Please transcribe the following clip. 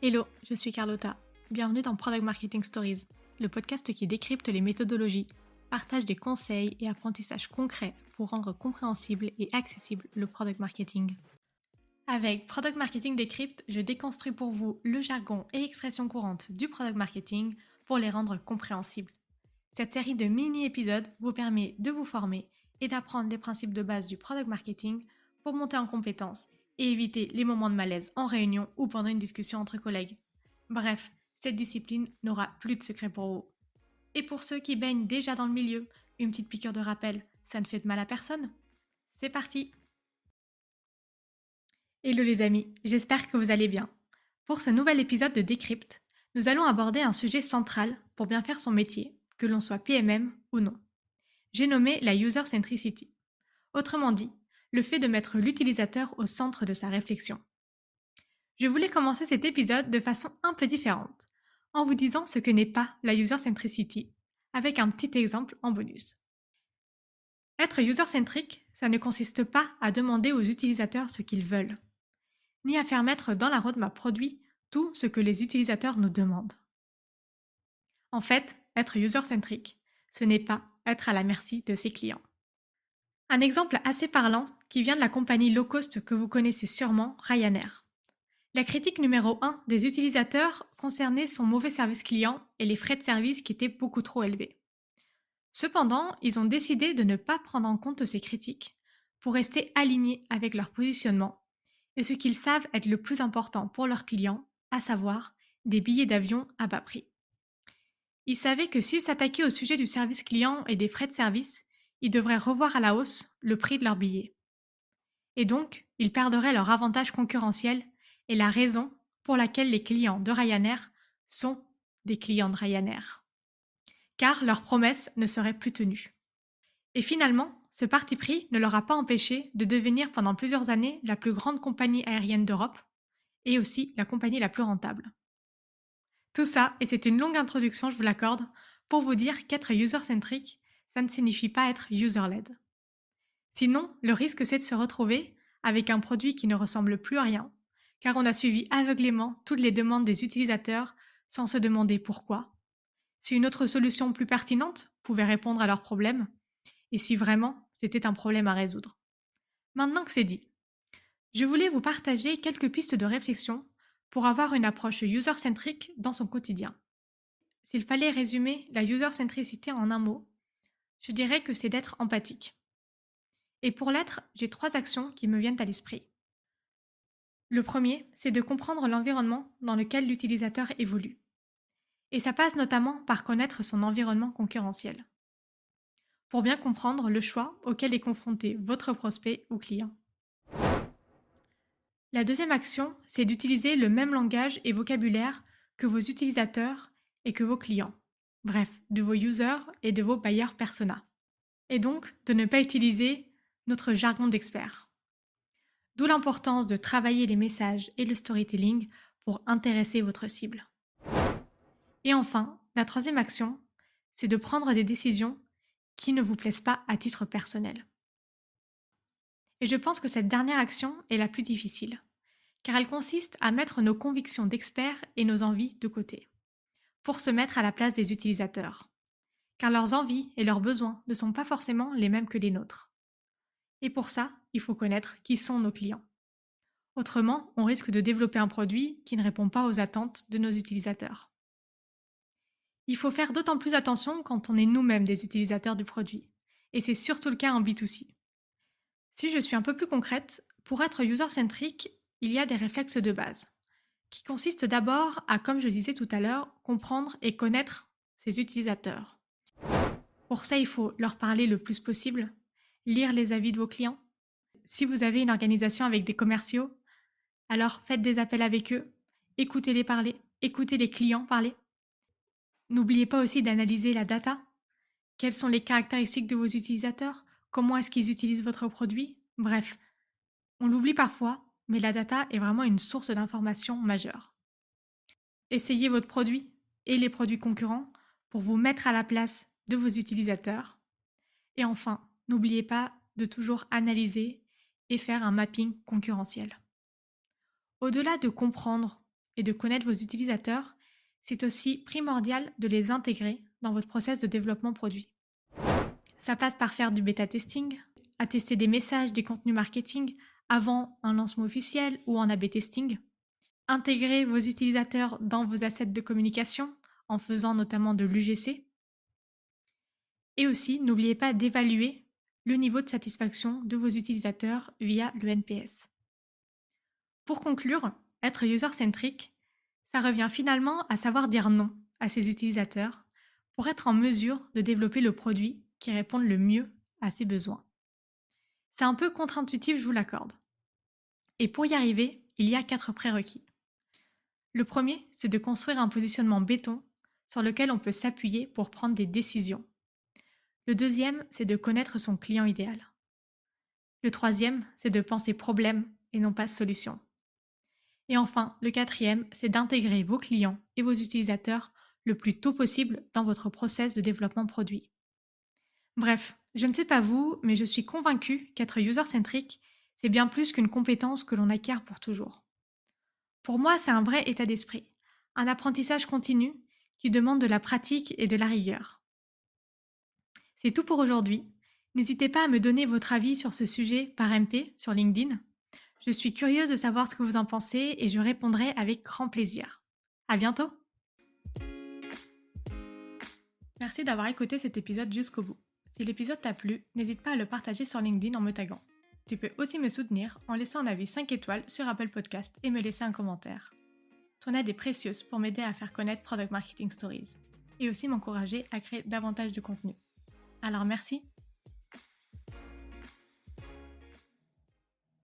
Hello, je suis Carlotta. Bienvenue dans Product Marketing Stories, le podcast qui décrypte les méthodologies, partage des conseils et apprentissages concrets pour rendre compréhensible et accessible le product marketing. Avec Product Marketing Decrypt, je déconstruis pour vous le jargon et expressions courantes du product marketing pour les rendre compréhensibles. Cette série de mini-épisodes vous permet de vous former et d'apprendre les principes de base du product marketing pour monter en compétences et éviter les moments de malaise en réunion ou pendant une discussion entre collègues. Bref, cette discipline n'aura plus de secret pour vous. Et pour ceux qui baignent déjà dans le milieu, une petite piqûre de rappel, ça ne fait de mal à personne. C'est parti! Hello les amis, j'espère que vous allez bien. Pour ce nouvel épisode de Decrypt, nous allons aborder un sujet central pour bien faire son métier, que l'on soit PMM ou non. J'ai nommé la User Centricity. Autrement dit, le fait de mettre l'utilisateur au centre de sa réflexion. Je voulais commencer cet épisode de façon un peu différente, en vous disant ce que n'est pas la User Centricity, avec un petit exemple en bonus. Être user-centric, ça ne consiste pas à demander aux utilisateurs ce qu'ils veulent, ni à faire mettre dans la roadmap produit tout ce que les utilisateurs nous demandent. En fait, être user-centric, ce n'est pas être à la merci de ses clients. Un exemple assez parlant qui vient de la compagnie low cost que vous connaissez sûrement, Ryanair. La critique numéro 1 des utilisateurs concernait son mauvais service client et les frais de service qui étaient beaucoup trop élevés. Cependant, ils ont décidé de ne pas prendre en compte ces critiques pour rester alignés avec leur positionnement et ce qu'ils savent être le plus important pour leurs clients, à savoir des billets d'avion à bas prix. Ils savaient que s'ils s'attaquaient au sujet du service client et des frais de service, ils devraient revoir à la hausse le prix de leurs billets. Et donc, ils perdraient leur avantage concurrentiel et la raison pour laquelle les clients de Ryanair sont des clients de Ryanair. Car leurs promesses ne seraient plus tenues. Et finalement, ce parti pris ne leur a pas empêché de devenir pendant plusieurs années la plus grande compagnie aérienne d'Europe et aussi la compagnie la plus rentable. Tout ça, et c'est une longue introduction, je vous l'accorde, pour vous dire qu'être user-centric, ça ne signifie pas être user-led. Sinon, le risque c'est de se retrouver avec un produit qui ne ressemble plus à rien, car on a suivi aveuglément toutes les demandes des utilisateurs sans se demander pourquoi, si une autre solution plus pertinente pouvait répondre à leurs problèmes, et si vraiment c'était un problème à résoudre. Maintenant que c'est dit, je voulais vous partager quelques pistes de réflexion pour avoir une approche user-centrique dans son quotidien. S'il fallait résumer la user-centricité en un mot, je dirais que c'est d'être empathique. Et pour l'être, j'ai 3 actions qui me viennent à l'esprit. Le premier, c'est de comprendre l'environnement dans lequel l'utilisateur évolue. Et ça passe notamment par connaître son environnement concurrentiel, pour bien comprendre le choix auquel est confronté votre prospect ou client. La deuxième action, c'est d'utiliser le même langage et vocabulaire que vos utilisateurs et que vos clients. Bref, de vos users et de vos buyer persona. Et donc, de ne pas utiliser notre jargon d'expert. D'où l'importance de travailler les messages et le storytelling pour intéresser votre cible. Et enfin, la troisième action, c'est de prendre des décisions qui ne vous plaisent pas à titre personnel. Et je pense que cette dernière action est la plus difficile, car elle consiste à mettre nos convictions d'experts et nos envies de côté, pour se mettre à la place des utilisateurs, car leurs envies et leurs besoins ne sont pas forcément les mêmes que les nôtres. Et pour ça, il faut connaître qui sont nos clients. Autrement, on risque de développer un produit qui ne répond pas aux attentes de nos utilisateurs. Il faut faire d'autant plus attention quand on est nous-mêmes des utilisateurs du produit, et c'est surtout le cas en B2C. Si je suis un peu plus concrète, pour être user-centric, il y a des réflexes de base, qui consistent d'abord à, comme je disais tout à l'heure, comprendre et connaître ses utilisateurs. Pour ça, il faut leur parler le plus possible, lire les avis de vos clients. Si vous avez une organisation avec des commerciaux, alors faites des appels avec eux, écoutez-les parler, écoutez les clients parler. N'oubliez pas aussi d'analyser la data. Quelles sont les caractéristiques de vos utilisateurs? Comment est-ce qu'ils utilisent votre produit? Bref, on l'oublie parfois, mais la data est vraiment une source d'information majeure. Essayez votre produit et les produits concurrents pour vous mettre à la place de vos utilisateurs. Et enfin, n'oubliez pas de toujours analyser et faire un mapping concurrentiel. Au-delà de comprendre et de connaître vos utilisateurs, c'est aussi primordial de les intégrer dans votre process de développement produit. Ça passe par faire du bêta-testing, à tester des messages, des contenus marketing avant un lancement officiel ou en A/B testing. Intégrer vos utilisateurs dans vos assets de communication en faisant notamment de l'UGC. Et aussi, n'oubliez pas d'évaluer le niveau de satisfaction de vos utilisateurs via le NPS. Pour conclure, être user-centric, ça revient finalement à savoir dire non à ses utilisateurs pour être en mesure de développer le produit qui réponde le mieux à ses besoins. C'est un peu contre-intuitif, je vous l'accorde. Et pour y arriver, il y a 4 prérequis. Le premier, c'est de construire un positionnement béton sur lequel on peut s'appuyer pour prendre des décisions. Le deuxième, c'est de connaître son client idéal. Le troisième, c'est de penser problème et non pas solution. Et enfin, le quatrième, c'est d'intégrer vos clients et vos utilisateurs le plus tôt possible dans votre process de développement produit. Bref, je ne sais pas vous, mais je suis convaincue qu'être user-centric, c'est bien plus qu'une compétence que l'on acquiert pour toujours. Pour moi, c'est un vrai état d'esprit, un apprentissage continu qui demande de la pratique et de la rigueur. C'est tout pour aujourd'hui. N'hésitez pas à me donner votre avis sur ce sujet par MP sur LinkedIn. Je suis curieuse de savoir ce que vous en pensez et je répondrai avec grand plaisir. À bientôt! Merci d'avoir écouté cet épisode jusqu'au bout. Si l'épisode t'a plu, n'hésite pas à le partager sur LinkedIn en me taguant. Tu peux aussi me soutenir en laissant un avis 5 étoiles sur Apple Podcast et me laisser un commentaire. Ton aide est précieuse pour m'aider à faire connaître Product Marketing Stories et aussi m'encourager à créer davantage de contenu. Alors merci!